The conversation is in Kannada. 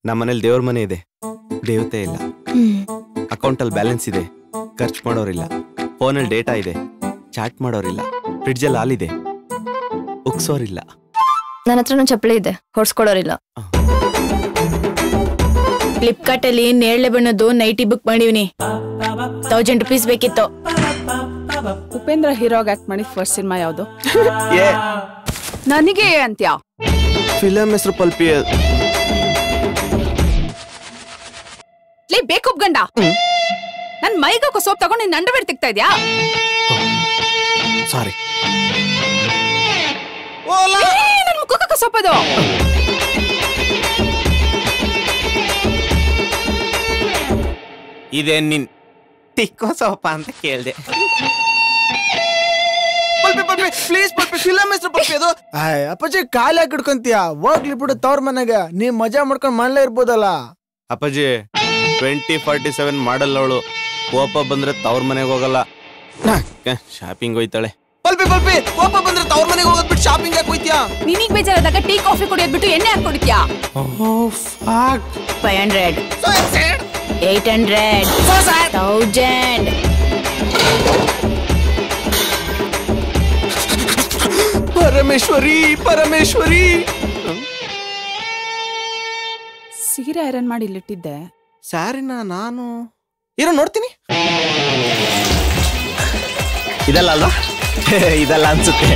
ನಮ್ಮನೇಲಿ ದೇವ್ರ ಮನೆ ಇದೆ, ದೇವತೆ ಇಲ್ಲ. ಅಕೌಂಟಲ್ಲಿ ಬ್ಯಾಲೆನ್ಸ್ ಇದೆ, ಖರ್ಚು ಮಾಡೋರಿಲ್ಲ. ಫೋನಲ್ಲಿ ಡೇಟಾ ಇದೆ, ಚಾಟ್ ಮಾಡೋರಿಲ್ಲ. ಫ್ರಿಡ್ಜಲ್ಲಿ ಹಾಲಿದೆ, ಉಕ್ಸೋರಿಲ್ಲ. ನನ್ನ ಹತ್ರನೂ ಚಪ್ಪಲಿ ಇದೆ, ಹೊಡ್ಸ್ಕೊಡೋರಿಲ್ಲ. ಫ್ಲಿಪ್ಕಾರ್ಟ್ ಅಲ್ಲಿ ನೇರಳೆ ಬಣ್ಣದ್ದು ನೈಟಿ ಬುಕ್ ಮಾಡಿವ್ನಿ. 1000 ರೂಪೀಸ್ ಬೇಕಿತ್ತು. ಉಪೇಂದ್ರ ಹೀರೋಗ್ ಆಕ್ಟ್ ಮಾಡಿ ಫಸ್ಟ್ ಸಿನಿಮಾ ಯಾವ್ದು? ನನಗೆ ಅಂತ್ಯ. ಫಿಲಂ ಹೆಸರು ಪಲ್ಪಿ. ಲೇ ಬೇಕುಪ್ ಗಂಡ, ನನ್ ಮೈಗಕ್ಕೂ ಸೋಪ್ ತಗೊಂಡು ನಿನ್ನ ಅಂಡರ್ವೇರ್ ತೆಗ್ತಾ ಇದ್ಯಾ? ಸಾರಿ. ನನ್ ಮುಖಕ್ಕೆ ಸೋಪ್ ಅದು. ಇದೇ ನಿನ್ ಟಿಕ್ಕೋ ಸೋಪ ಅಂತ ಕೇಳ್ದೆ. ಪ್ಲೀಸ್ ಪಲ್ಪಿ, ಫಿಲಂ ಹೆಸರು ಪಲ್ಪಿ ಅದು. ಅಪ್ಪಾಜಿ ಕಾಲಿ ಹಾಕಿ ಹಿಡ್ಕೊಂತೀಯ, ಹೋಗ್ಲಿ ಬಿಡು ತವ್ರ ಮನೆಗೆ. ನೀ ಮಜಾ ಮಾಡ್ಕೊಂಡ್ ಮನೇಲೆ ಇರ್ಬೋದಲ್ಲ. ಅಪ್ಪಾಜಿ 2047 ಮಾಡಲ್ ಅವಳು. ಕೋಪ ಬಂದ್ರೆ ತವ್ರ ಮನೆಗೆ ಹೋಗಲ್ಲ, ಶಾಪಿಂಗ್ ಹೋಯ್ತಾಳೆ. ಪಲ್ಪಿ ಕೋಪ ಬಂದ್ರೆ ತವ್ರ ಮನೆಗೆ ಹೋಗೋದ್ ಬಿಟ್ಟು ಶಾಪಿಂಗ್ ಯಾಕೆ ಹೋಯ್ತೀಯಾ? ನಿನಗ್ ಬೇಜಾರಾದಾಗ ಟೀ ಕಾಫಿ ಕುಡಿಯೋದ್ ಬಿಟ್ಟು ಎಣ್ಣೆ ಹಾಕಿ ಕುಡಿತ್ಯಾ? 500 800 1000. ಪರಮೇಶ್ವರಿ ಸೀರೆ ಐರನ್ ಮಾಡಿ ಇಲ್ಲಿಟ್ಟಿದ್ದೆ. ಸ್ಯಾರಿನ ನಾನು ಇರೋ ನೋಡ್ತೀನಿ. ಇದಲ್ಲ ಅಲ್ವಾ? ಇದಲ್ಲ ಅನ್ಸುತ್ತೆ.